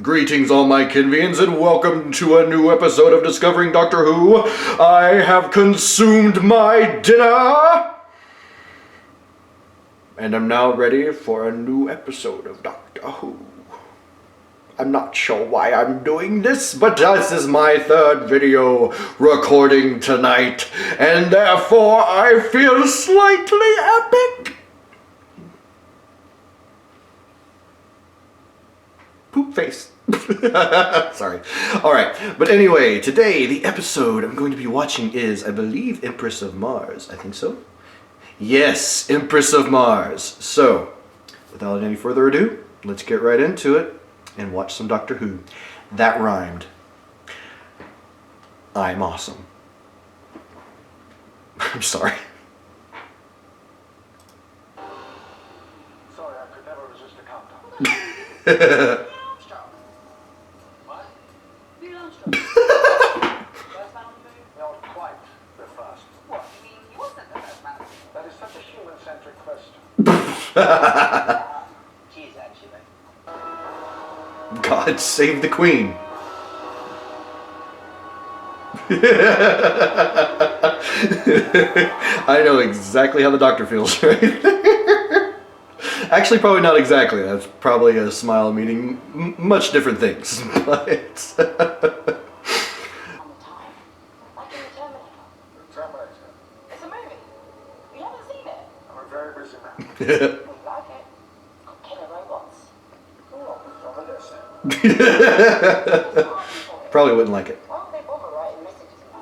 Greetings, all my Kenvians, and welcome to a new episode of Discovering Doctor Who. I have consumed my dinner, and I'm now ready for a new episode of Doctor Who. I'm not sure why I'm doing this, but this is my third video recording tonight, and therefore I feel slightly epic. Poop face. Sorry. Alright, but anyway, today the episode I'm going to be watching is, I believe, Empress of Mars. I think so? Yes, Empress of Mars. So, without any further ado, let's get right into it and watch some Doctor Who. That rhymed. I'm awesome. I'm sorry. Sorry, I could never resist a countdown. Not quite the first. What? You mean he wasn't the first man? That is such a human-centric question. She is actually. God save the Queen. I know exactly how the Doctor feels right there. Actually, probably not exactly. That's probably a smile meaning much different things. But On the time. Like in the Terminator. Terminator. It's a movie. You haven't seen it? I'm a very busy man. You like it? It's got killer robots. Oh, reminiscent. Probably wouldn't like it. Why don't they bother writing messages in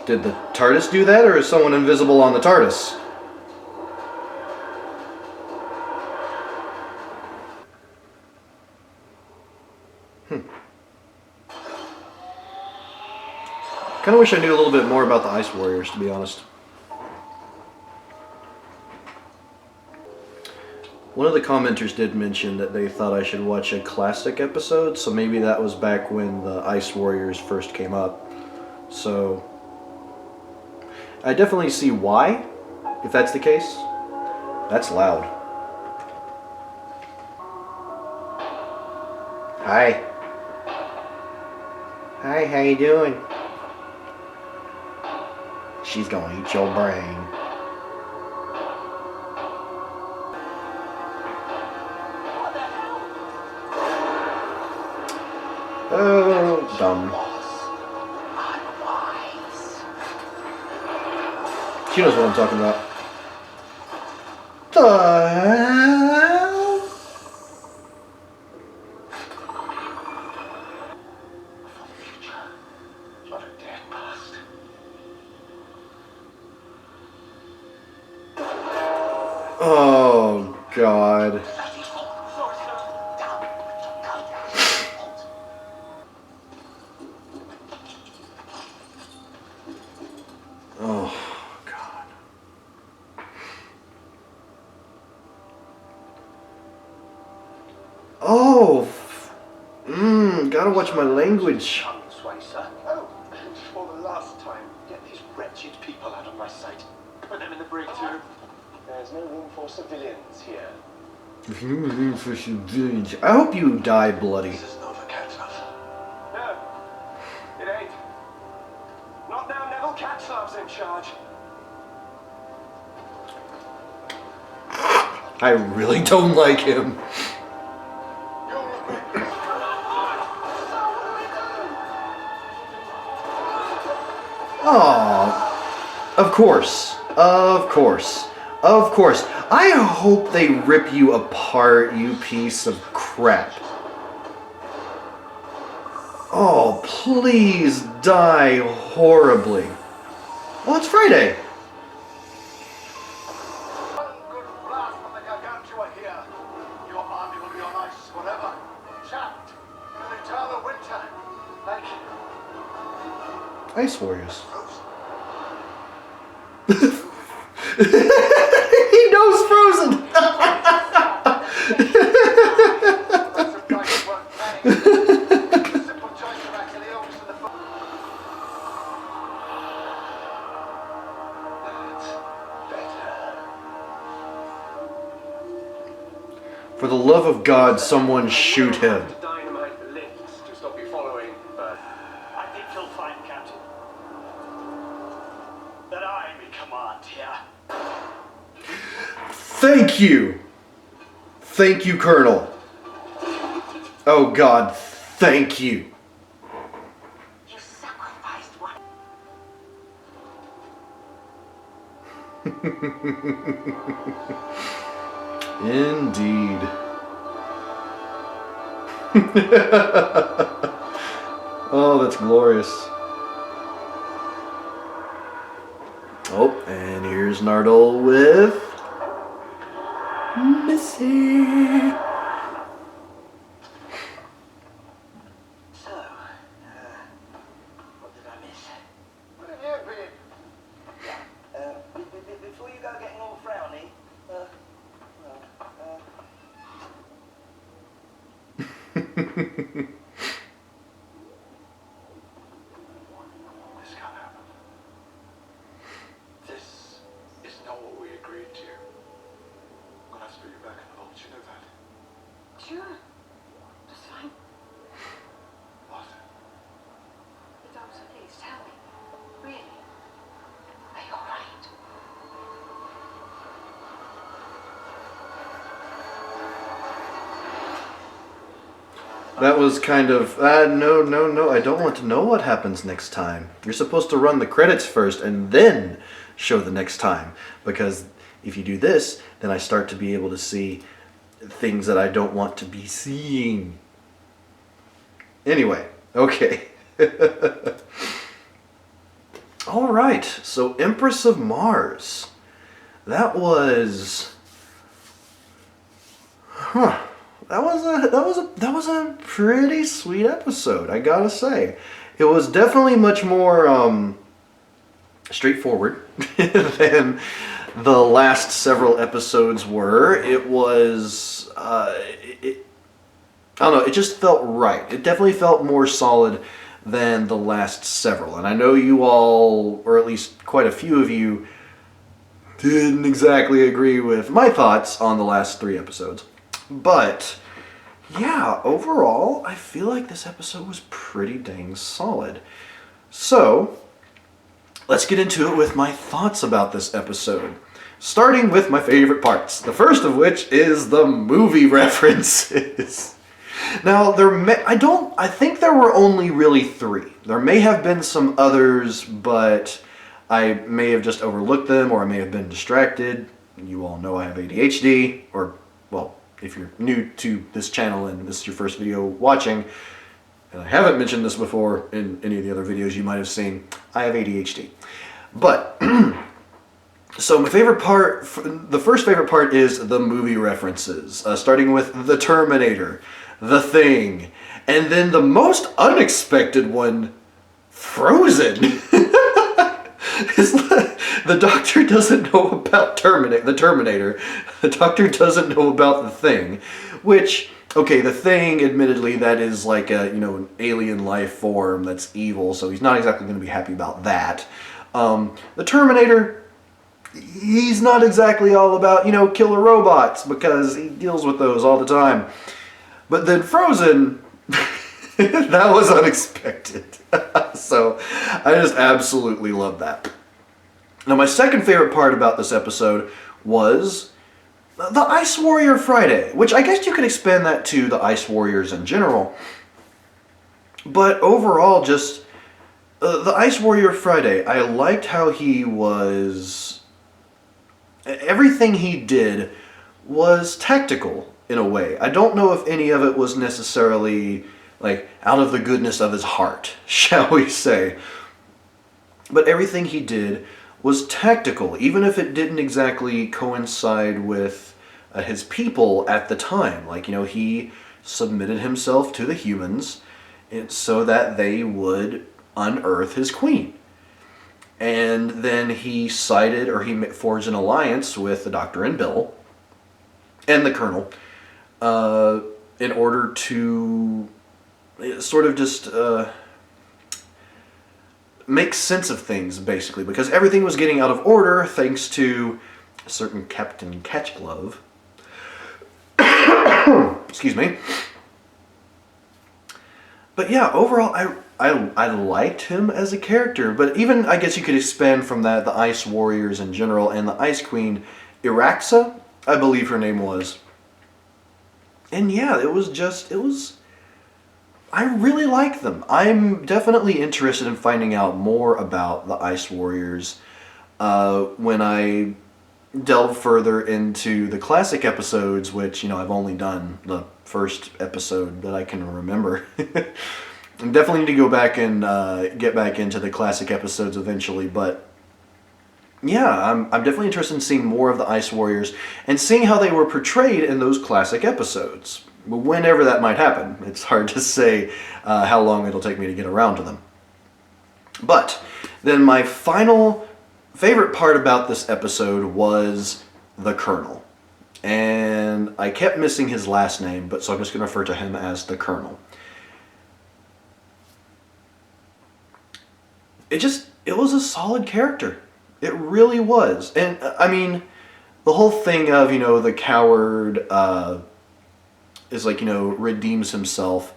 Did the TARDIS do that, or is someone invisible on the TARDIS? Kind of wish I knew a little bit more about the Ice Warriors, to be honest. One of the commenters did mention that they thought I should watch a classic episode, so maybe that was back when the Ice Warriors first came up. So I definitely see why, if that's the case. That's loud. Hi. Hi, how you doing? She's gonna eat your brain. What the hell? Oh, dumb. She knows what I'm talking about. The hell? What a dead past. Oh, God. Oh, God. Oh, gotta watch my language. This way, sir. Oh, and for the last time, get these wretched people out of my sight. Put them in the brig too. There's no room for civilians here. I hope you die bloody. This is Nova Catslove. No, it ain't. Not now Neville Catslove's in charge. I really don't like him. Oh, of course, of course, of course. I hope they rip you apart, you piece of crap. Oh, please die horribly. Oh, it's Friday. One good blast from the Gargantua here. Your army will be on ice forever. Trapped in eternal winter. Like Ice Warriors. frozen. He knows Frozen. For the love of God, someone shoot him. Dynamite the lifts to stop you following, but I think you'll find, Captain, that I may command here. Thank you! Thank you, Colonel. Oh God, thank you. You sacrificed one. Indeed. Oh, that's glorious. Oh, and here's Nardole with Missy. So, what did I miss? where have you been? Before you go getting all frowny, This can't happen. This is not what we agreed to. I'm gonna have to put you back in the vault, you know that? Sure. That's fine. What? The doctor, please tell me. Really? Are you alright? That was kind of, no, I don't want to know what happens next time. You're supposed to run the credits first and then show the next time. Because if you do this, then I start to be able to see things that I don't want to be seeing. Anyway, okay. Alright, so Empress of Mars. That was... Huh. That was a pretty sweet episode, I gotta say. It was definitely much more straightforward than the last several episodes were. It was I don't know, it just felt right. It definitely felt more solid than the last several. And I know you all, or at least quite a few of you, didn't exactly agree with my thoughts on the last 3 episodes. But yeah, overall, I feel like this episode was pretty dang solid. So, let's get into it with my thoughts about this episode. Starting with my favorite parts. The first of which is the movie references. Now, I think there were only really 3. There may have been some others, but I may have just overlooked them, or I may have been distracted. You all know I have ADHD, or, well, if you're new to this channel and this is your first video watching, and I haven't mentioned this before in any of the other videos you might have seen, I have ADHD. But, so my favorite part, the first favorite part is the movie references, starting with The Terminator, The Thing, and then the most unexpected one, Frozen. The Doctor doesn't know about the Terminator. The Doctor doesn't know about The Thing, which, okay, The Thing, admittedly, that is like a, an alien life form that's evil, so he's not exactly going to be happy about that. The Terminator, he's not exactly all about, killer robots, because he deals with those all the time. But then Frozen, that was unexpected. So, I just absolutely love that. Now, my second favorite part about this episode was the Ice Warrior Friday, which I guess you could expand that to the Ice Warriors in general. But overall, just the Ice Warrior Friday, I liked how he was... Everything he did was tactical in a way. I don't know if any of it was necessarily like out of the goodness of his heart, shall we say. But everything he did was tactical, even if it didn't exactly coincide with his people at the time. Like, he submitted himself to the humans so that they would unearth his queen. And then he sided, or he forged an alliance with the Doctor and Bill and the Colonel in order to sort of just make sense of things, basically, because everything was getting out of order thanks to a certain Captain Catchglove. Excuse me. But yeah, overall, I liked him as a character. But even, I guess you could expand from that, the Ice Warriors in general, and the Ice Queen, Iraxxa, I believe her name was. And yeah, it was... I really like them. I'm definitely interested in finding out more about the Ice Warriors when I delve further into the classic episodes, which, I've only done the first episode that I can remember. I definitely need to go back and get back into the classic episodes eventually, but yeah, I'm definitely interested in seeing more of the Ice Warriors and seeing how they were portrayed in those classic episodes. Whenever that might happen. It's hard to say how long it'll take me to get around to them. But then my final favorite part about this episode was the Colonel. And I kept missing his last name, but so I'm just going to refer to him as the Colonel. It was a solid character. It really was. And I mean, the whole thing of, the coward is like, redeems himself.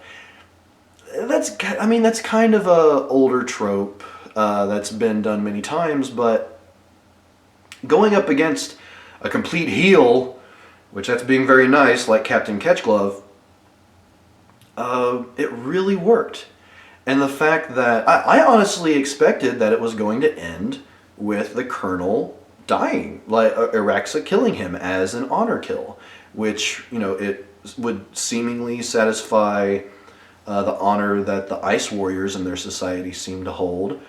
That's kind of a older trope that's been done many times, but going up against a complete heel, which that's being very nice, like Captain Catchglove, it really worked. And the fact that I honestly expected that it was going to end with the Colonel dying, like Iraxxa killing him as an honor kill, which, it would seemingly satisfy the honor that the Ice Warriors and their society seem to hold,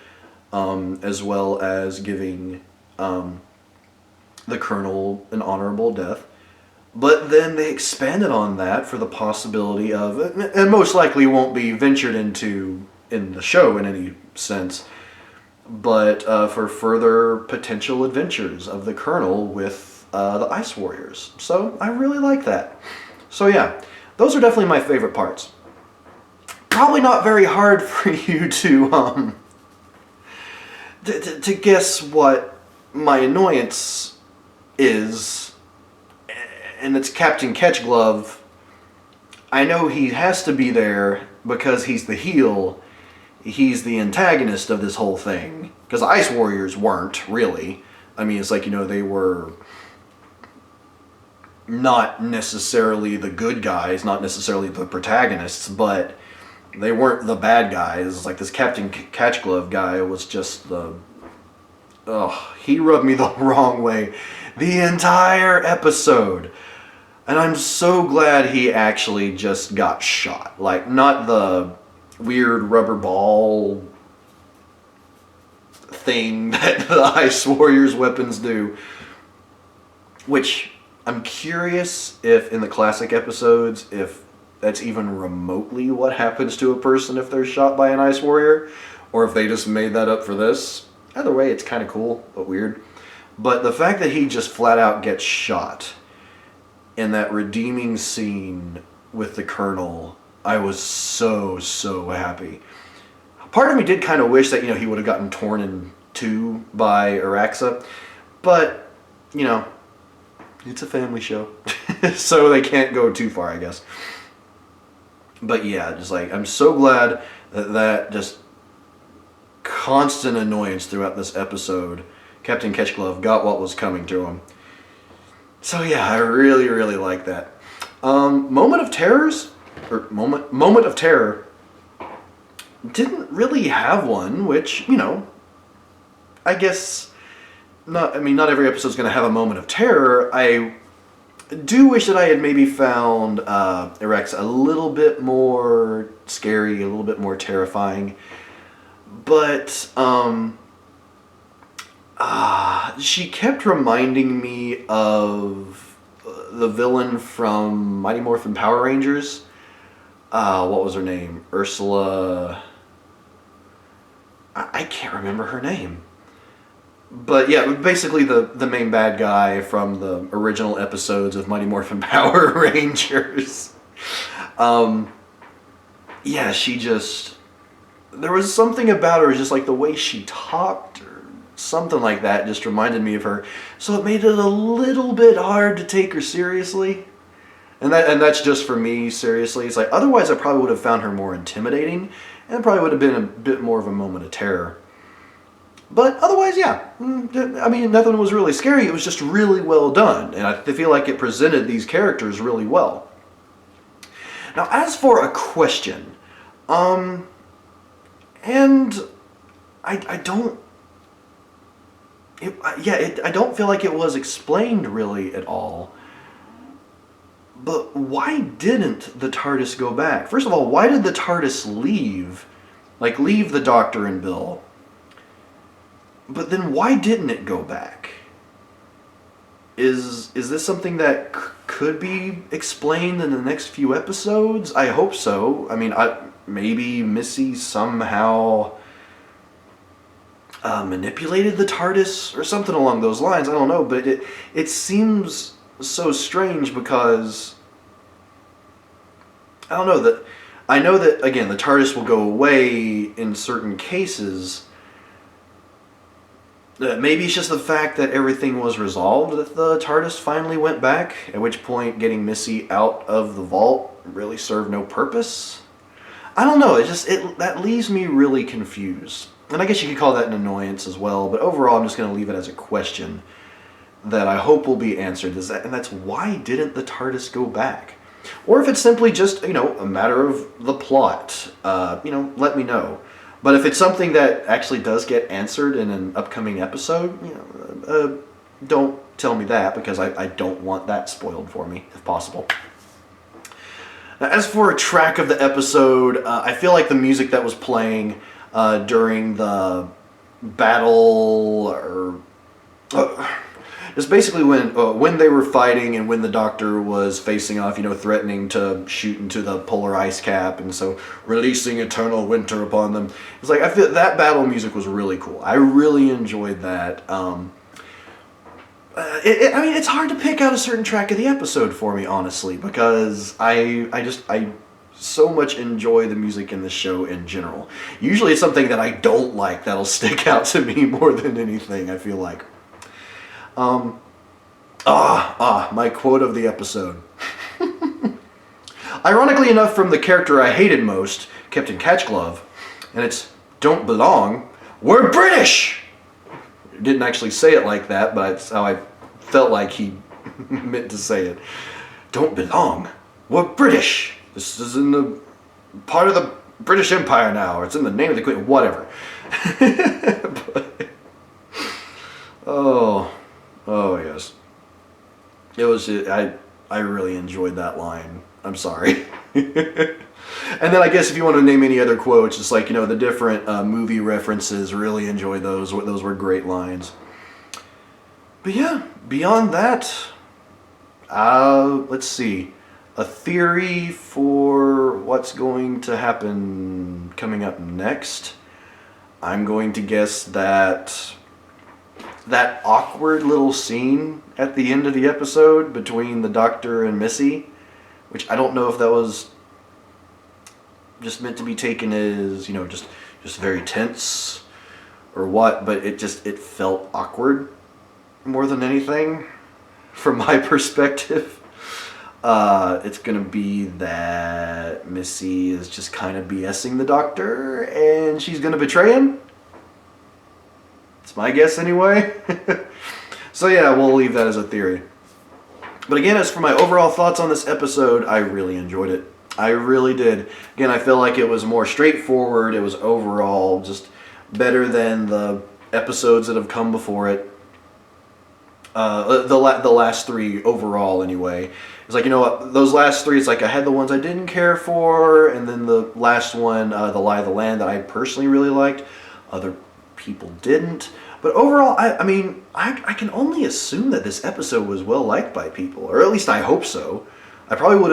as well as giving the Colonel an honorable death. But then they expanded on that for the possibility of, and most likely won't be ventured into in the show in any sense, but for further potential adventures of the Colonel with the Ice Warriors. So I really like that. So yeah, those are definitely my favorite parts. Probably not very hard for you to guess what my annoyance is, and it's Captain Catchglove. I know he has to be there because he's the heel. He's the antagonist of this whole thing. Because the Ice Warriors weren't, really. I mean, it's like, they were not necessarily the good guys, not necessarily the protagonists, but they weren't the bad guys. Like this Captain Catchglove guy was just he rubbed me the wrong way the entire episode. And I'm so glad he actually just got shot. Like, not the weird rubber ball thing that the Ice Warriors weapons do. Which, I'm curious if in the classic episodes, if that's even remotely what happens to a person if they're shot by an Ice Warrior, or if they just made that up for this. Either way, it's kind of cool, but weird. But the fact that he just flat out gets shot in that redeeming scene with the Colonel, I was so happy. Part of me did kind of wish that, he would have gotten torn in two by Iraxxa, but, it's a family show, so they can't go too far, I guess. But yeah, just like, I'm so glad that just constant annoyance throughout this episode, Captain Catchglove got what was coming to him. So yeah, I really like that. Moment of Terror didn't really have one, which, I guess not every episode's going to have a moment of terror. I do wish that I had maybe found Iraxxa a little bit more scary, a little bit more terrifying. But she kept reminding me of the villain from Mighty Morphin Power Rangers. What was her name? Ursula. I can't remember her name. But yeah, basically the main bad guy from the original episodes of Mighty Morphin Power Rangers. Yeah, she just... There was something about her, just like the way she talked or something like that just reminded me of her. So it made it a little bit hard to take her seriously. And that's just for me, seriously. It's like, otherwise I probably would have found her more intimidating, and probably would have been a bit more of a moment of terror. But otherwise, yeah. I mean, nothing was really scary. It was just really well done. And I feel like it presented these characters really well. Now, as for a question, and I don't... I don't feel like it was explained really at all. But why didn't the TARDIS go back? First of all, why did the TARDIS leave? Like, leave the Doctor and Bill. But then why didn't it go back? Is this something that could be explained in the next few episodes? I hope so. I mean, maybe Missy somehow manipulated the TARDIS or something along those lines. I don't know, but it seems so strange because I don't know that I know that again the TARDIS will go away in certain cases. Maybe it's just the fact that everything was resolved that the TARDIS finally went back, at which point getting Missy out of the vault really served no purpose. I don't know, that leaves me really confused. And I guess you could call that an annoyance as well, but overall I'm just going to leave it as a question that I hope will be answered. And that's why didn't the TARDIS go back? Or if it's simply just, a matter of the plot, let me know. But if it's something that actually does get answered in an upcoming episode, don't tell me that, because I don't want that spoiled for me, if possible. Now, as for a track of the episode, I feel like the music that was playing during the battle, or just basically when they were fighting and when the Doctor was facing off, threatening to shoot into the polar ice cap, and so releasing eternal winter upon them. It's like I feel that battle music was really cool. I really enjoyed that. It's hard to pick out a certain track of the episode for me, honestly, because I so much enjoy the music in the show in general. Usually it's something that I don't like that'll stick out to me more than anything, I feel like. My quote of the episode. Ironically enough, from the character I hated most, Captain Catchglove, and it's, "Don't belong, we're British!" Didn't actually say it like that, but it's how I felt like he meant to say it. "Don't belong, we're British. This is in the part of the British Empire now, or it's in the name of the Queen," whatever. Oh yes. It was, I really enjoyed that line. I'm sorry. And then I guess if you want to name any other quotes, just like, the different movie references, really enjoyed those. Those were great lines. But yeah, beyond that, let's see. A theory for what's going to happen coming up next. I'm going to guess that awkward little scene at the end of the episode between the Doctor and Missy, which I don't know if that was just meant to be taken as, just very tense or what, but it felt awkward more than anything from my perspective. It's gonna be that Missy is just kind of BSing the Doctor and she's gonna betray him. It's my guess anyway. So yeah, we'll leave that as a theory. But again, as for my overall thoughts on this episode, I really enjoyed it. I really did. Again, I feel like it was more straightforward. It was overall just better than the episodes that have come before it. The last three overall anyway. It's like, those last three, it's like I had the ones I didn't care for, and then the last one, The Lie of the Land, that I personally really liked. Other people didn't. But overall, I can only assume that this episode was well liked by people, or at least I hope so. I probably would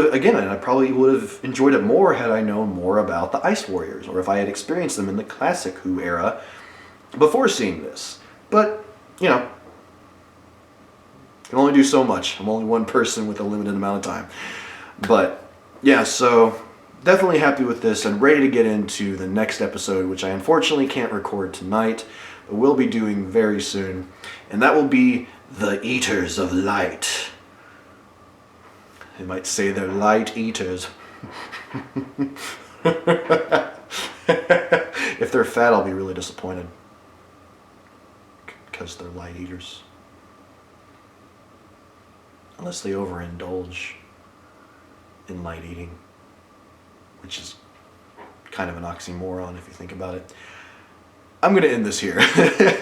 have enjoyed it more had I known more about the Ice Warriors, or if I had experienced them in the classic Who era before seeing this. But, can only do so much. I'm only one person with a limited amount of time. But, yeah, so definitely happy with this and ready to get into the next episode, which I unfortunately can't record tonight, but will be doing very soon. And that will be The Eaters of Light. They might say they're light eaters. If they're fat, I'll be really disappointed. Because they're light eaters. Unless they overindulge in light eating. Which is kind of an oxymoron if you think about it. I'm going to end this here.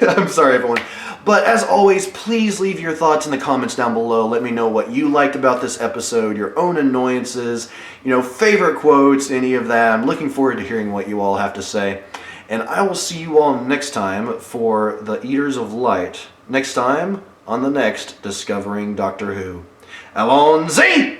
I'm sorry, everyone. But as always, please leave your thoughts in the comments down below. Let me know what you liked about this episode, your own annoyances, favorite quotes, any of that. I'm looking forward to hearing what you all have to say. And I will see you all next time for the Eaters of Light. Next time on the next Discovering Doctor Who. Allons-y!